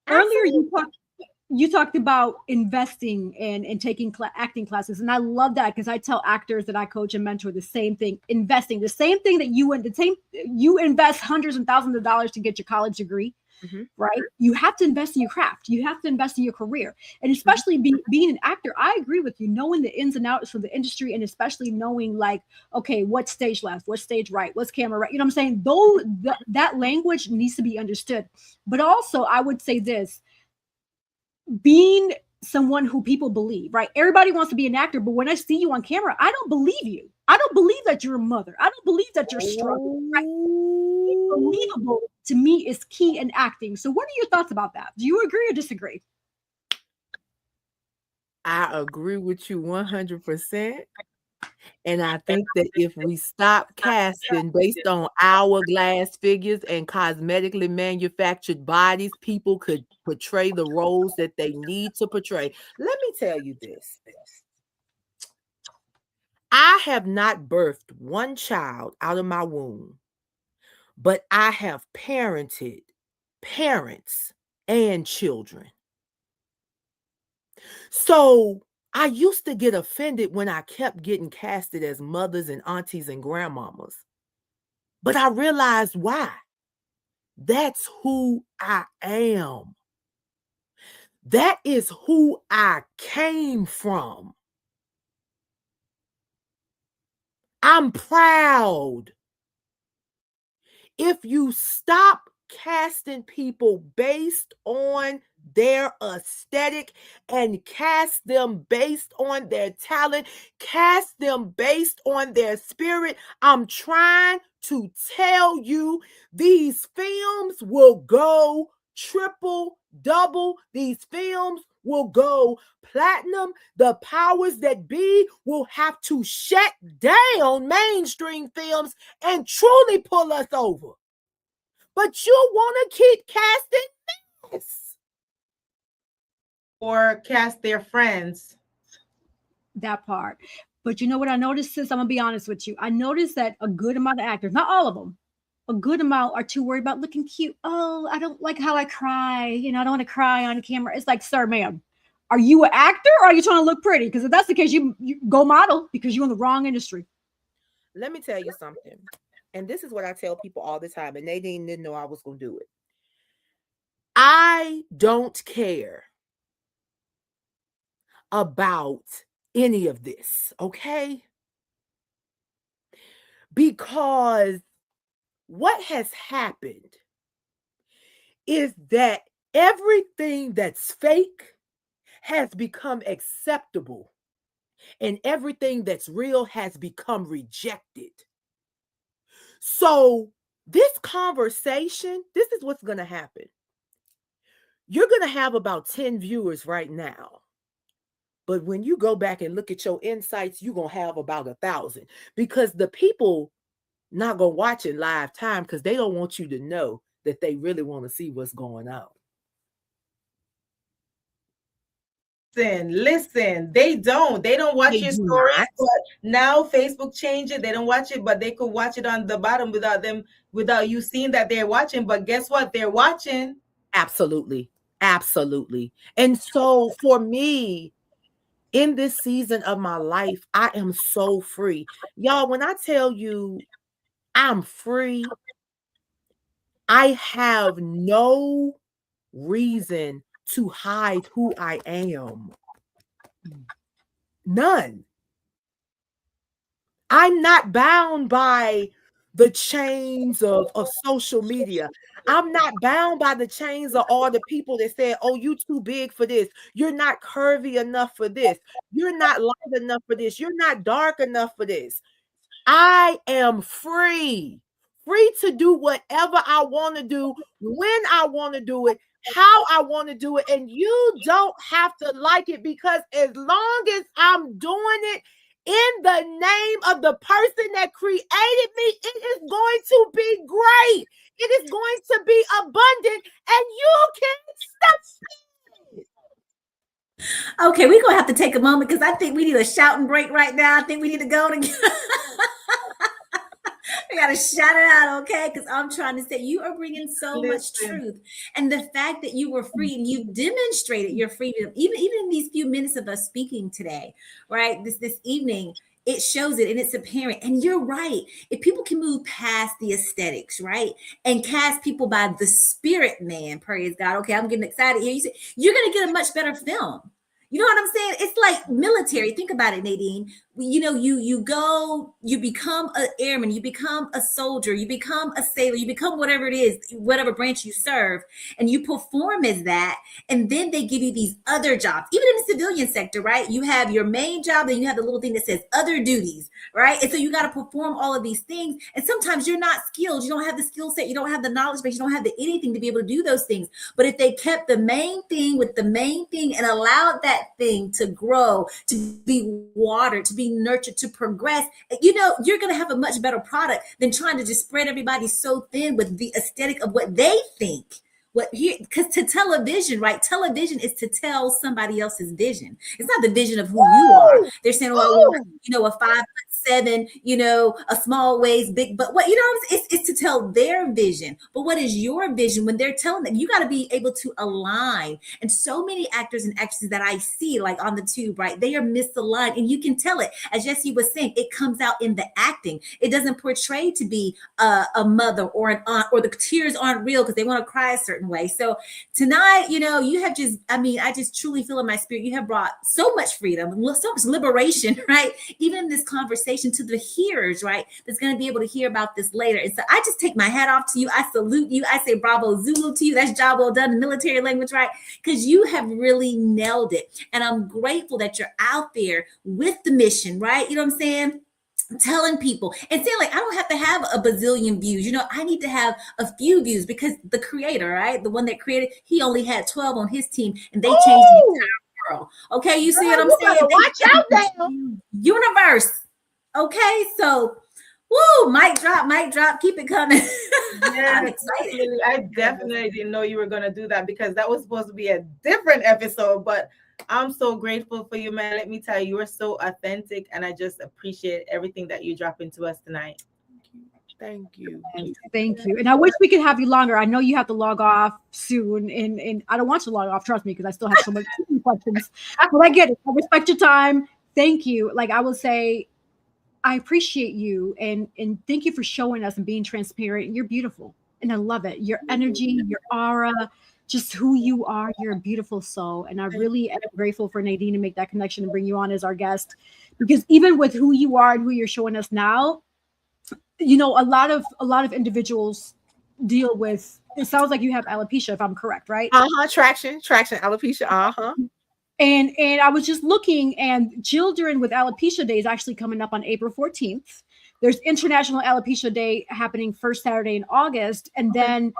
Earlier, you talked about investing and taking acting classes, and I love that because I tell actors that I coach and mentor the same thing: investing, the same thing that you invest hundreds and thousands of dollars to get your college degree. Mm-hmm. Right? You have to invest in your craft. You have to invest in your career. And especially being an actor, I agree with you, knowing the ins and outs of the industry, and especially knowing like, okay, what stage left, what stage right, what's camera right. You know what I'm saying? That language needs to be understood. But also, I would say this, being someone who people believe, right? Everybody wants to be an actor, but when I see you on camera, I don't believe you. I don't believe that you're a mother. I don't believe that you're struggling, right? Being believable to me is key in acting. So what are your thoughts about that? Do you agree or disagree? I agree with you 100%. And I think that if we stop casting based on hourglass figures and cosmetically manufactured bodies, people could portray the roles that they need to portray. Let me tell you this. I have not birthed one child out of my womb, but I have parented parents and children. So I used to get offended when I kept getting casted as mothers and aunties and grandmamas. But I realized why. That's who I am. That is who I came from. I'm proud. If you stop casting people based on their aesthetic and cast them based on their talent, cast them based on their spirit, I'm trying to tell you, these films will go triple, double. These films will go platinum. The powers that be will have to shut down mainstream films and truly pull us over. But you want to keep casting this. Or cast their friends. That part. But you know what I noticed, sis? I'm going to be honest with you. I noticed that a good amount of actors, not all of them, a good amount are too worried about looking cute. Oh, I don't like how I cry. You know, I don't want to cry on camera. It's like, sir, ma'am, are you an actor or are you trying to look pretty? Because if that's the case, you go model because you're in the wrong industry. Let me tell you something. And this is what I tell people all the time. And Nadine didn't know I was going to do it. I don't care about any of this, okay? Because what has happened is that everything that's fake has become acceptable, and everything that's real has become rejected. So this conversation, this is what's going to happen. You're going to have about 10 viewers right now. But when you go back and look at your insights, you're going to have about 1,000, because the people not going to watch it live time because they don't want you to know that they really want to see what's going on. Listen, they don't watch your stories, but now Facebook changed it. They don't watch it, but they could watch it on the bottom without you seeing that they're watching. But guess what? They're watching. Absolutely. Absolutely. And so for me, in this season of my life, I am so free. Y'all, when I tell you I'm free, I have no reason to hide who I am. None. I'm not bound by the chains of social media. I'm not bound by the chains of all the people that said, oh, you too big for this. You're not curvy enough for this. You're not light enough for this. You're not dark enough for this. I am free to do whatever I want to do, when I want to do it, how I want to do it. And you don't have to like it, because as long as I'm doing it in the name of the person that created me, it is going to be great. It is going to be abundant, and you can stop it. Okay, we're going to have to take a moment, because I think we need a shouting break right now. I think we need to go to I gotta shout it out, okay? Because I'm trying to say you are bringing so much truth, and the fact that you were free and you demonstrated your freedom, even in these few minutes of us speaking today, right? This evening, it shows it, and it's apparent. And you're right. If people can move past the aesthetics, right, and cast people by the spirit, man, praise God. Okay, I'm getting excited here. You say you're gonna get a much better film. You know what I'm saying? It's like military. Think about it, Nadine. You know, you go, you become an airman, you become a soldier, you become a sailor, you become whatever it is, whatever branch you serve, and you perform as that. And then they give you these other jobs, even in the civilian sector, right? You have your main job, then you have the little thing that says other duties, right? And so you got to perform all of these things. And sometimes you're not skilled. You don't have the skill set. You don't have the knowledge base. You don't have the anything to be able to do those things. But if they kept the main thing with the main thing and allowed that thing to grow, to be watered, to be nurtured, to progress, you know, you're going to have a much better product than trying to just spread everybody so thin with the aesthetic of what they think. What here, because to television, right? Television is to tell somebody else's vision. It's not the vision of who you are. They're saying, well, you know, a 5'7", you know, a small waist, big, but what, you know, it's to tell their vision. But what is your vision when they're telling them? You got to be able to align. And so many actors and actresses that I see, like on the tube, right? They are misaligned, and you can tell it. As Jessie was saying, it comes out in the acting. It doesn't portray to be a mother or an aunt, or the tears aren't real because they want to cry a certain way. So tonight, you know, you have just, I mean, I just truly feel in my spirit, you have brought so much freedom, so much liberation, right? Even in this conversation to the hearers, right? That's going to be able to hear about this later. And so I just take my hat off to you. I salute you. I say bravo Zulu to you. That's job well done in military language, right? Because you have really nailed it. And I'm grateful that you're out there with the mission, right? You know what I'm saying? Telling people and saying, like, I don't have to have a bazillion views. You know, I need to have a few views, because the creator, right? The one that created, he only had 12 on his team, and they changed the entire world. Okay, you see what I'm saying? Watch out now. Universe. Okay, so woo, mic drop, keep it coming. Yeah, I'm excited. I definitely didn't know you were going to do that, because that was supposed to be a different episode, but I'm so grateful for you, man. Let me tell you, you are so authentic, and I just appreciate everything that you drop into us tonight. Thank you. Thank you. And I wish we could have you longer. I know you have to log off soon, and I don't want you to log off, trust me, because I still have so many questions. But I get it. I respect your time. Thank you. Like, I will say, I appreciate you, and thank you for showing us and being transparent. You're beautiful, and I love it. Your energy, your aura, just who you are. You're a beautiful soul, and I really am grateful for Nadine to make that connection and bring you on as our guest, because even with who you are and who you're showing us now, you know, a lot of individuals deal with. It sounds like you have alopecia, if I'm correct, right? Traction, alopecia. And I was just looking, and Children with Alopecia Day is actually coming up on April 14th. There's International Alopecia Day happening first Saturday in August, and then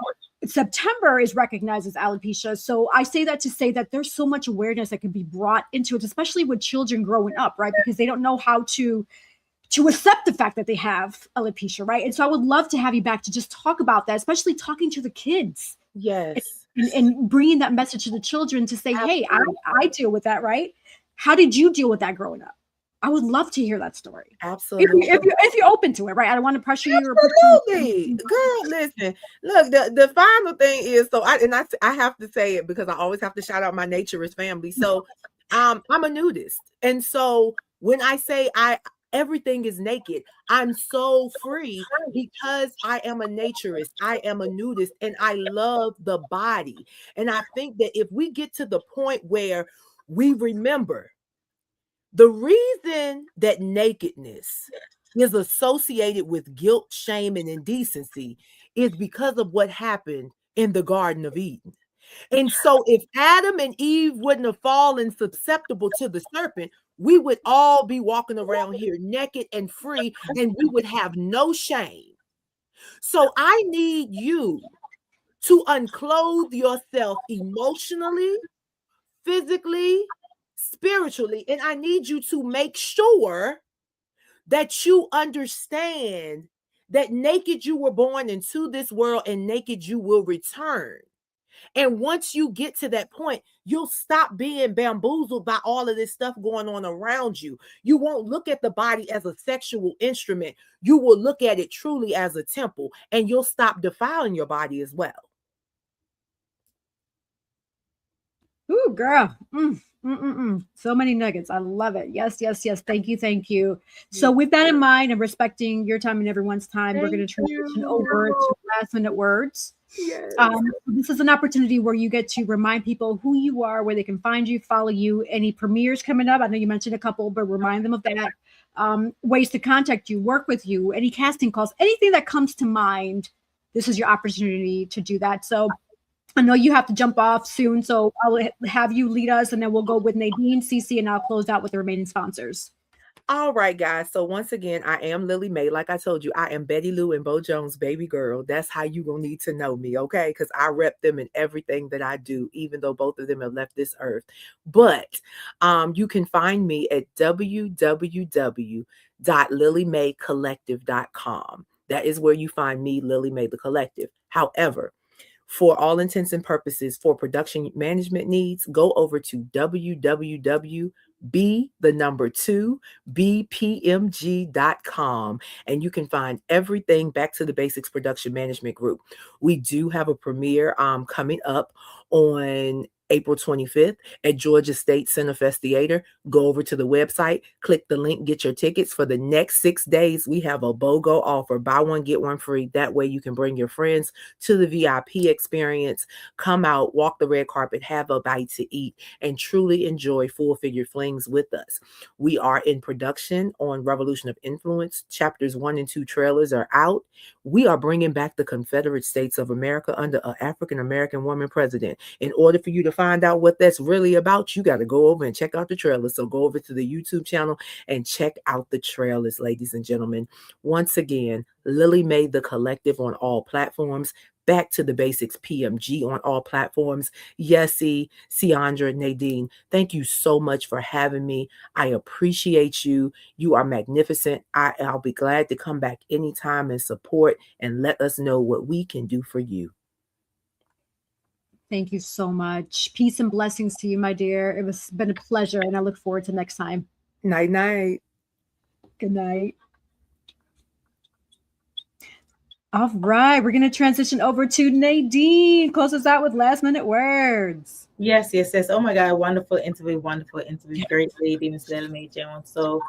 September is recognized as alopecia. So I say that to say that there's so much awareness that can be brought into it, especially with children growing up, right? Because they don't know how to accept the fact that they have alopecia, right? And so I would love to have you back to just talk about that, especially talking to the kids. Yes. And bringing that message to the children to say, hey, I deal with that, right? How did you deal with that growing up? I would love to hear that story. Absolutely. If you're open to it, right? I don't want to pressure you. Absolutely. Girl, listen. Look, the final thing is, I have to say it because I always have to shout out my naturist family. So I'm a nudist. And so when I say everything is naked, I'm so free because I am a naturist. I am a nudist and I love the body. And I think that if we get to the point where we remember the reason that nakedness is associated with guilt, shame, and indecency is because of what happened in the Garden of Eden. And so if Adam and Eve wouldn't have fallen susceptible to the serpent, we would all be walking around here naked and free, and we would have no shame. So I need you to unclothe yourself emotionally, physically, spiritually, and I need you to make sure that you understand that naked you were born into this world and naked you will return. And once you get to that point, you'll stop being bamboozled by all of this stuff going on around you. You won't look at the body as a sexual instrument. You will look at it truly as a temple, and you'll stop defiling your body as well. Ooh, girl. So many nuggets. I love it. Yes. Thank you. So with that in mind and respecting your time and everyone's time, we're going to transition over to last minute words. Yes. This is an opportunity where you get to remind people who you are, where they can find you, follow you, any premieres coming up. I know you mentioned a couple, but remind them of that. Ways to contact you, work with you, any casting calls, anything that comes to mind. This is your opportunity to do that. So I know you have to jump off soon, so I'll have you lead us, and then we'll go with Nadine, Cece, and I'll close out with the remaining sponsors. All right, guys. So once again, I am Lillie Mae. Like I told you, I am Betty Lou and Bo Jones' baby girl. That's how you're going to need to know me, okay? Because I rep them in everything that I do, even though both of them have left this earth. But you can find me at www.lilliemaecollective.com. That is where you find me, Lillie Mae the Collective. However, for all intents and purposes, for production management needs, go over to bpmg.com, and you can find everything Back to the Basics Production Management Group. We do have a premiere coming up on April 25th at Georgia State Cinefest Theater. Go over to the website, click the link, get your tickets. For the next 6 days, we have a BOGO offer, buy one, get one free. That way you can bring your friends to the VIP experience, come out, walk the red carpet, have a bite to eat, and truly enjoy full figure flings with us. We are in production on Revolution of Influence. Chapters 1 and 2 trailers are out. We are bringing back the Confederate States of America under an African-American woman president. In order for you to find out what that's really about, you got to go over and check out the trailers. So go over to the YouTube channel and check out the trailers, ladies and gentlemen. Once again, Lillie Mae the Collective on all platforms. Back to the Basics PMG on all platforms. Yessie, Ciandra, Nadine, thank you so much for having me. I appreciate you. You are magnificent. I'll be glad to come back anytime and support and let us know what we can do for you. Thank you so much. Peace and blessings to you, my dear. It was been a pleasure, and I look forward to next time. Night, night. Good night. All right, we're going to transition over to Nadine. Close us out with last minute words. Yes. Oh my God, wonderful interview. Great lady, Miss Lillie Mae Jones. So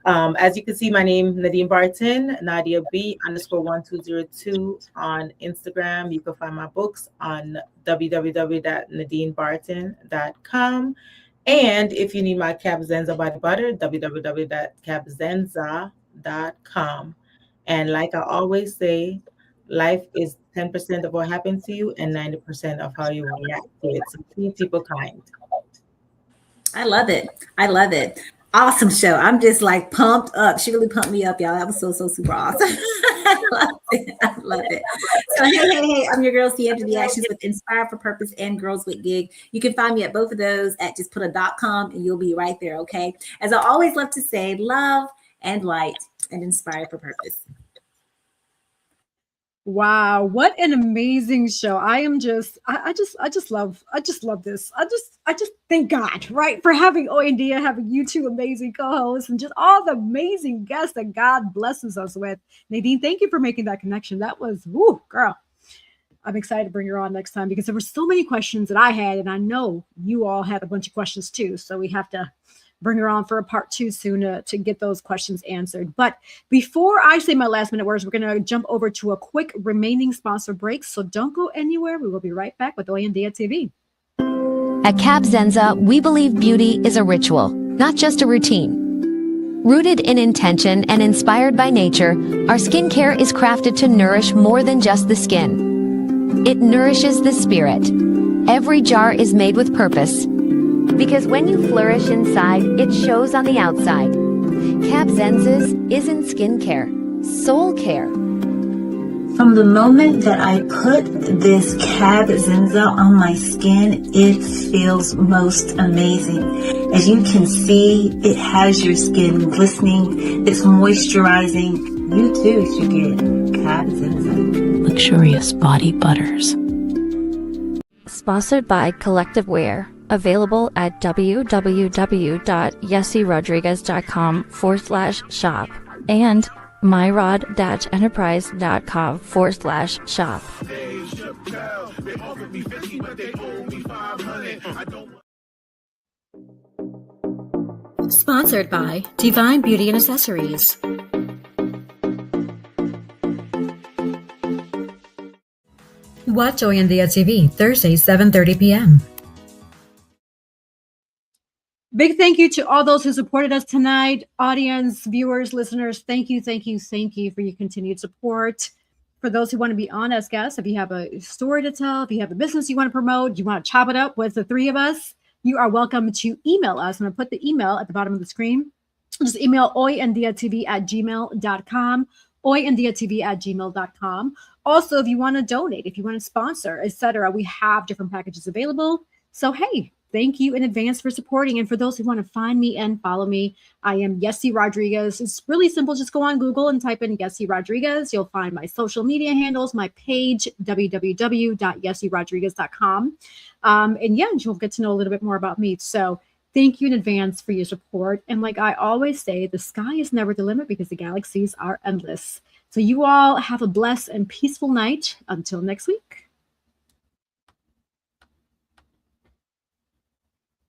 as you can see, my name Nadine Barton, Nadia B_1202 on Instagram. You can find my books on www.nadinebarton.com. And if you need my Cabzenza body butter, www.cabzenza.com. And like I always say, life is 10% of what happens to you and 90% of how you react to it. So treat people kind. I love it. Awesome show. I'm just like pumped up. She really pumped me up, y'all. That was so super awesome. I love it. So hey, I'm your girl, Ciandra the Actions with Inspire for Purpose and Girls with Gig. You can find me at both of those at just put a .com and you'll be right there, okay? As I always love to say, love and light and inspire for purpose. Wow, what an amazing show. I just love this. I just thank God, right, for having Hoy En Día, having you two amazing co-hosts and just all the amazing guests that God blesses us with. Nadine, thank you for making that connection. That was, woo, girl. I'm excited to bring her on next time because there were so many questions that I had, and I know you all had a bunch of questions too. So we have to bring her on for a part 2 soon to get those questions answered. But before I say my last minute words, we're going to jump over to a quick remaining sponsor break. So don't go anywhere. We will be right back with Hoy En Día TV. At Cab Zenza, we believe beauty is a ritual, not just a routine. Rooted in intention and inspired by nature, our skincare is crafted to nourish more than just the skin. It nourishes the spirit. Every jar is made with purpose. Because when you flourish inside, it shows on the outside. Cab Zenza's isn't skincare, soul care. From the moment that I put this Cab Zenza on my skin, it feels most amazing. As you can see, it has your skin glistening, it's moisturizing. You too should get Cab Zenza. Luxurious body butters. Sponsored by Collective Wear. Available at www.yessirodriguez.com/shop and myrod-enterprise.com/shop. Sponsored by Divine Beauty and Accessories. Watch Hoy En Día TV, Thursdays, 7:30 p.m. Big thank you to all those who supported us tonight. Audience, viewers, listeners, thank you for your continued support. For those who want to be on as guests, if you have a story to tell, if you have a business you want to promote, you want to chop it up with the three of us, you are welcome to email us. I'm going to put the email at the bottom of the screen. Just email hoyendiatv@gmail.com, hoyendiatv@gmail.com. Also, if you want to donate, if you want to sponsor, etc., we have different packages available. So, hey, thank you in advance for supporting. And for those who want to find me and follow me, I am Yessi Rodriguez. It's really simple. Just go on Google and type in Yessi Rodriguez. You'll find my social media handles, my page, www.yessirodriguez.com. And yeah, you'll get to know a little bit more about me. So thank you in advance for your support. And like I always say, the sky is never the limit because the galaxies are endless. So you all have a blessed and peaceful night. Until next week.